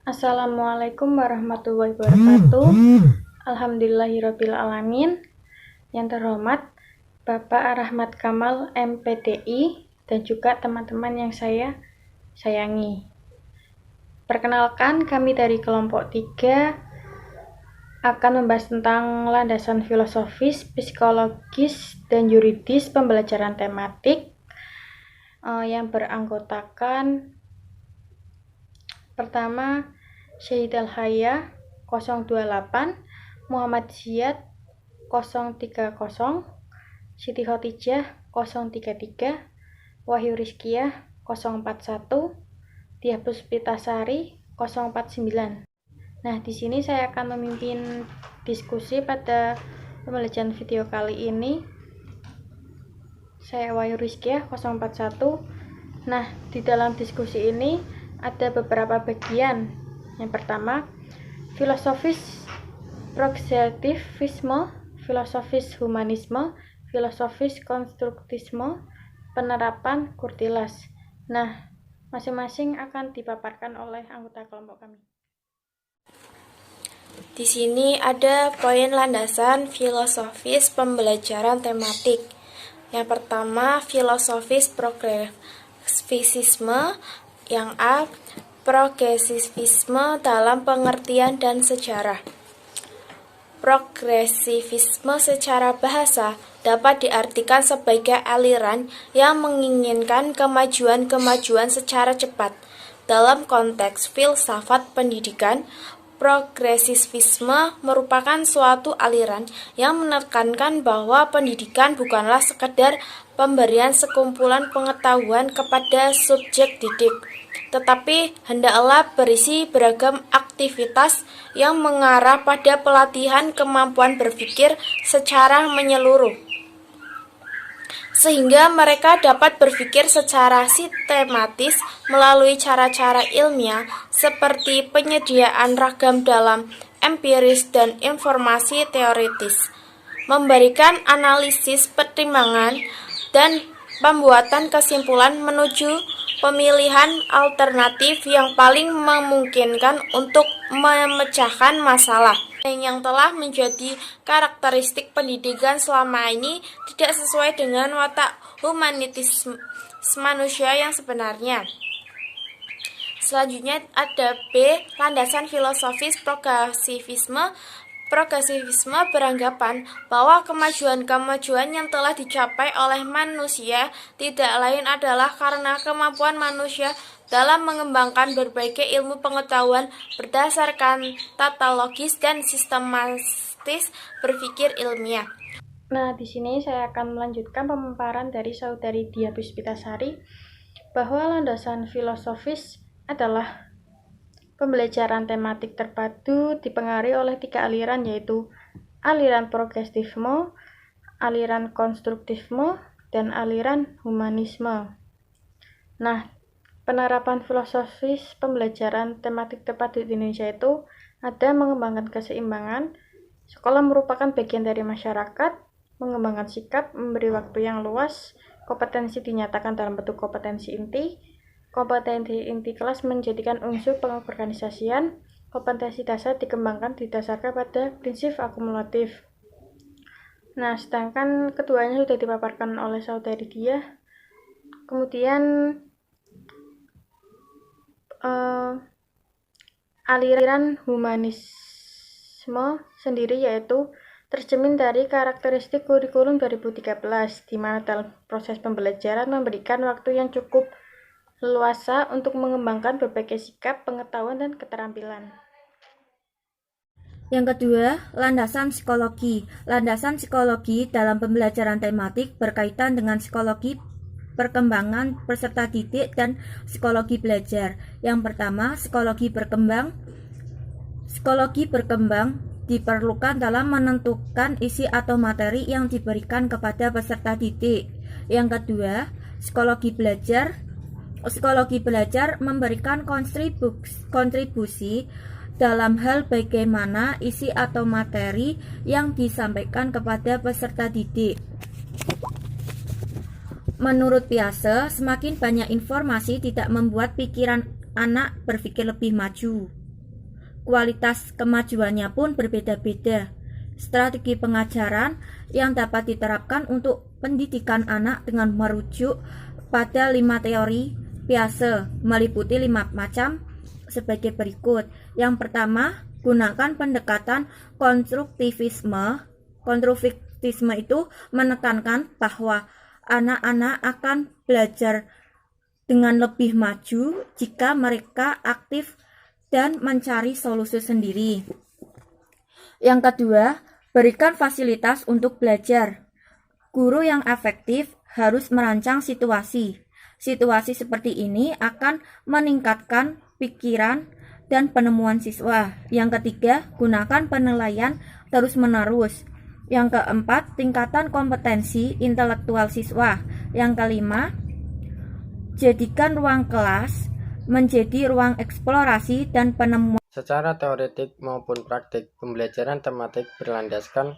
Assalamualaikum warahmatullahi wabarakatuh. Alhamdulillahirrabbilalamin. Yang terhormat Bapak Rahmat Kamal MPDI dan juga teman-teman yang saya sayangi. Perkenalkan, kami dari kelompok 3 akan membahas tentang landasan filosofis, psikologis, dan yuridis pembelajaran tematik yang beranggotakan pertama Syahid Al-Haya 028, Muhammad Ziyad 030, Siti Khotijah 033, Wahyu Rizkiyah 041, Diah Puspitasari 049. Nah, di sini saya akan memimpin diskusi pada pembelajaran video kali ini. Saya Wahyu Rizkiyah 041. Nah, di dalam diskusi ini ada beberapa bagian. Yang pertama, filosofis progresivisme, filosofis humanisme, filosofis konstruktisme, penerapan Kurtilas. Nah, masing-masing akan dipaparkan oleh anggota kelompok kami. Di sini ada poin landasan filosofis pembelajaran tematik. Yang pertama, filosofis progresivisme. Yang A, progresivisme dalam pengertian dan sejarah. Progresivisme secara bahasa dapat diartikan sebagai aliran yang menginginkan kemajuan-kemajuan secara cepat. Dalam konteks filsafat pendidikan, progresivisme merupakan suatu aliran yang menekankan bahwa pendidikan bukanlah sekedar pemberian sekumpulan pengetahuan kepada subjek didik, tetapi hendaklah berisi beragam aktivitas yang mengarah pada pelatihan kemampuan berpikir secara menyeluruh, sehingga mereka dapat berpikir secara sistematis melalui cara-cara ilmiah seperti penyediaan ragam dalam empiris dan informasi teoritis, memberikan analisis pertimbangan dan pembuatan kesimpulan menuju pemilihan alternatif yang paling memungkinkan untuk memecahkan masalah yang telah menjadi karakteristik pendidikan selama ini tidak sesuai dengan watak humanitis manusia yang sebenarnya. Selanjutnya ada B, landasan filosofis progresivisme. Progresivisme beranggapan bahwa kemajuan-kemajuan yang telah dicapai oleh manusia tidak lain adalah karena kemampuan manusia dalam mengembangkan berbagai ilmu pengetahuan berdasarkan tata logis dan sistematis berpikir ilmiah. Nah, di sini saya akan melanjutkan pemaparan dari Saudari Diah Puspitasari bahwa landasan filosofis adalah pembelajaran tematik terpadu dipengaruhi oleh 3 aliran, yaitu aliran progresivisme, aliran konstruktivisme, dan aliran humanisme. Nah, penerapan filosofis pembelajaran tematik terpadu di Indonesia itu ada mengembangkan keseimbangan, sekolah merupakan bagian dari masyarakat, mengembangkan sikap, memberi waktu yang luas, kompetensi dinyatakan dalam bentuk kompetensi inti, kompetensi inti kelas menjadikan unsur pengorganisasian, kompetensi dasar dikembangkan didasarkan pada prinsip akumulatif. Nah, sedangkan keduanya sudah dipaparkan oleh Saudari Diah. Kemudian aliran humanisme sendiri yaitu tercermin dari karakteristik kurikulum 2013, di mana dalam proses pembelajaran memberikan waktu yang cukup leluasa untuk mengembangkan berbagai sikap, pengetahuan, dan keterampilan. Yang kedua, landasan psikologi. Landasan psikologi dalam pembelajaran tematik berkaitan dengan psikologi perkembangan peserta didik dan psikologi belajar. Yang pertama, psikologi berkembang. Psikologi berkembang diperlukan dalam menentukan isi atau materi yang diberikan kepada peserta didik. Yang kedua, psikologi belajar. Psikologi belajar memberikan kontribusi dalam hal bagaimana isi atau materi yang disampaikan kepada peserta didik. Menurut Piaget, semakin banyak informasi tidak membuat pikiran anak berpikir lebih maju. kualitas kemajuannya pun berbeda-beda. Strategi pengajaran yang dapat diterapkan untuk pendidikan anak dengan merujuk pada 5 teori Piaget meliputi 5 macam sebagai berikut. Yang pertama, gunakan pendekatan konstruktivisme. Konstruktivisme itu menekankan bahwa anak-anak akan belajar dengan lebih maju jika mereka aktif dan mencari solusi sendiri. Yang kedua, berikan fasilitas untuk belajar. Guru yang efektif harus merancang situasi. Situasi seperti ini akan meningkatkan pikiran dan penemuan siswa. Yang ketiga, gunakan penilaian terus-menerus. Yang keempat, tingkatan kompetensi intelektual siswa. Yang kelima, jadikan ruang kelas menjadi ruang eksplorasi dan penemuan. Secara teoretik maupun praktik, pembelajaran tematik berlandaskan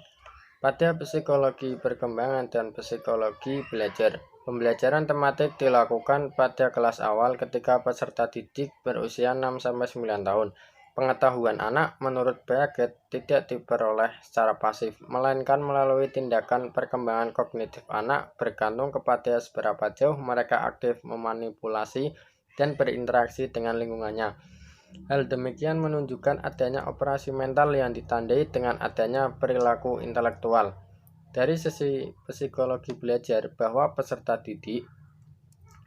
pada psikologi perkembangan dan psikologi belajar. Pembelajaran tematik dilakukan pada kelas awal ketika peserta didik berusia 6-9 tahun. Pengetahuan anak menurut Piaget tidak diperoleh secara pasif, melainkan melalui tindakan perkembangan kognitif anak bergantung kepada seberapa jauh mereka aktif memanipulasi dan berinteraksi dengan lingkungannya. Hal demikian menunjukkan adanya operasi mental yang ditandai dengan adanya perilaku intelektual. Dari sisi psikologi belajar, bahwa peserta didik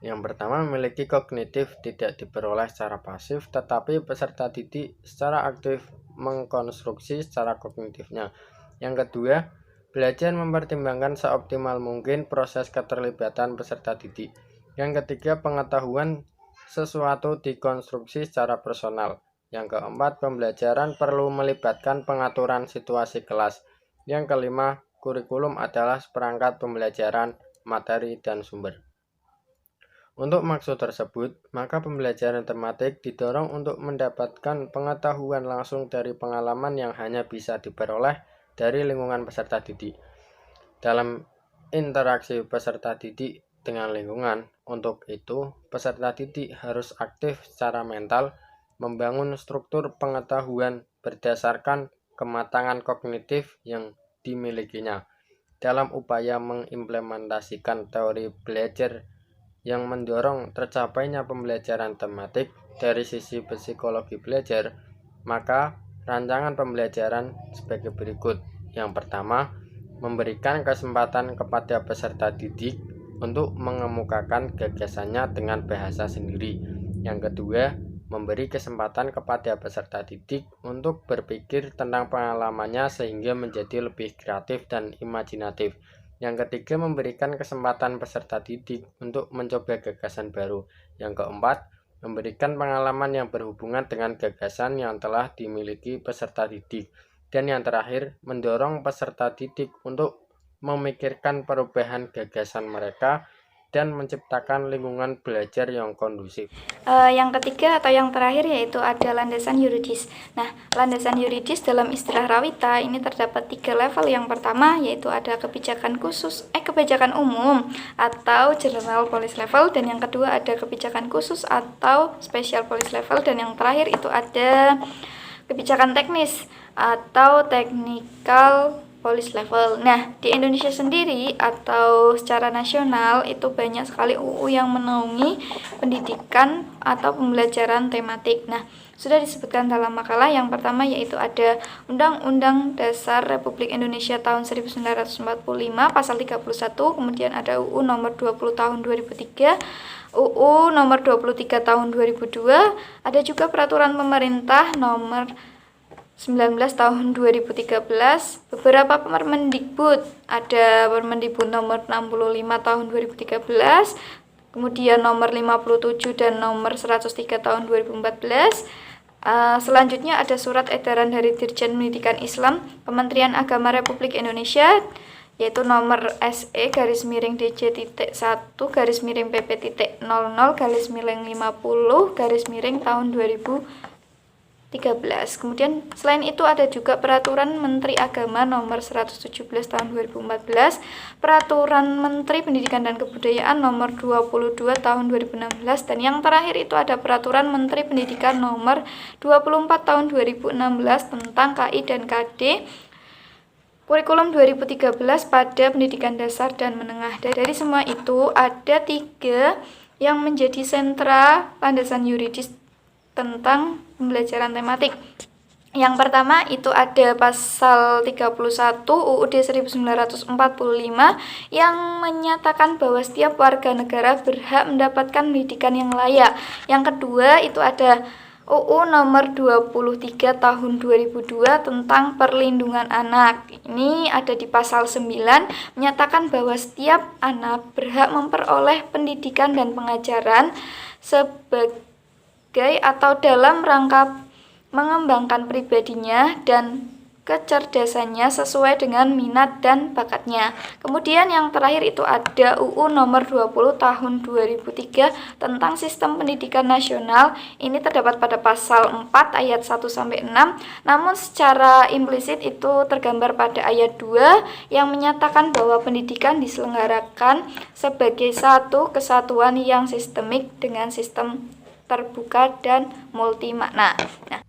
yang pertama memiliki kognitif tidak diperoleh secara pasif, tetapi peserta didik secara aktif mengkonstruksi secara kognitifnya. Yang kedua, belajar mempertimbangkan seoptimal mungkin proses keterlibatan peserta didik. Yang ketiga, pengetahuan sesuatu dikonstruksi secara personal. Yang keempat, pembelajaran perlu melibatkan pengaturan situasi kelas. Yang kelima, kurikulum adalah seperangkat pembelajaran, materi, dan sumber. Untuk maksud tersebut, maka pembelajaran tematik didorong untuk mendapatkan pengetahuan langsung dari pengalaman yang hanya bisa diperoleh dari lingkungan peserta didik. Dalam interaksi peserta didik dengan lingkungan, untuk itu peserta didik harus aktif secara mental, membangun struktur pengetahuan berdasarkan kematangan kognitif yang dimilikinya. Dalam upaya mengimplementasikan teori belajar yang mendorong tercapainya pembelajaran tematik dari sisi psikologi belajar, maka rancangan pembelajaran sebagai berikut. Yang pertama, memberikan kesempatan kepada peserta didik untuk mengemukakan gagasannya dengan bahasa sendiri. Yang kedua, memberi kesempatan kepada peserta didik untuk berpikir tentang pengalamannya sehingga menjadi lebih kreatif dan imajinatif. Yang ketiga, memberikan kesempatan peserta didik untuk mencoba gagasan baru. Yang keempat, memberikan pengalaman yang berhubungan dengan gagasan yang telah dimiliki peserta didik. Dan yang terakhir, mendorong peserta didik untuk memikirkan perubahan gagasan mereka dan menciptakan lingkungan belajar yang kondusif. Yang ketiga atau yang terakhir yaitu ada landasan yuridis. Nah, landasan yuridis dalam istilah Rawita ini terdapat 3 level. Yang pertama yaitu ada kebijakan umum atau general policy level, dan yang kedua ada kebijakan khusus atau special policy level, dan yang terakhir itu ada kebijakan teknis atau technical policy level. Nah, di Indonesia sendiri atau secara nasional itu banyak sekali UU yang menaungi pendidikan atau pembelajaran tematik. Nah, sudah disebutkan dalam makalah. Yang pertama yaitu ada Undang-Undang Dasar Republik Indonesia tahun 1945 pasal 31, kemudian ada UU nomor 20 tahun 2003, UU nomor 23 tahun 2002, ada juga peraturan pemerintah nomor 19 tahun 2013, beberapa Permendikbud, ada Permendikbud nomor 65 tahun 2013, kemudian nomor 57 dan nomor 103 tahun 2014. Selanjutnya ada surat edaran dari Dirjen Pendidikan Islam Kementerian Agama Republik Indonesia, yaitu nomor SE-DJ.1-PP.00-50 tahun 2014. Kemudian selain itu ada juga Peraturan Menteri Agama Nomor 117 Tahun 2014, Peraturan Menteri Pendidikan dan Kebudayaan Nomor 22 Tahun 2016, dan yang terakhir itu ada Peraturan Menteri Pendidikan Nomor 24 Tahun 2016 tentang KI dan KD Kurikulum 2013 pada pendidikan dasar dan menengah. Dari semua itu ada 3 yang menjadi sentra landasan yuridis tentang pembelajaran tematik. Yang pertama itu ada pasal 31 UUD 1945 yang menyatakan bahwa setiap warga negara berhak mendapatkan pendidikan yang layak. Yang kedua itu ada UU nomor 23 tahun 2002 tentang perlindungan anak. Ini ada di pasal 9 menyatakan bahwa setiap anak berhak memperoleh pendidikan dan pengajaran sebagai atau dalam rangka mengembangkan pribadinya dan kecerdasannya sesuai dengan minat dan bakatnya. Kemudian yang terakhir itu ada UU nomor 20 tahun 2003 tentang sistem pendidikan nasional. Ini terdapat pada pasal 4 ayat 1 sampai 6. Namun secara implisit itu tergambar pada ayat 2 yang menyatakan bahwa pendidikan diselenggarakan sebagai satu kesatuan yang sistemik dengan sistem terbuka dan multi makna. Nah,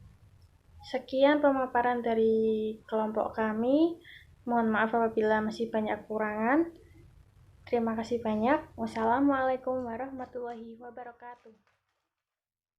sekian pemaparan dari kelompok kami. Mohon maaf apabila masih banyak kekurangan. Terima kasih banyak. Wassalamualaikum warahmatullahi wabarakatuh.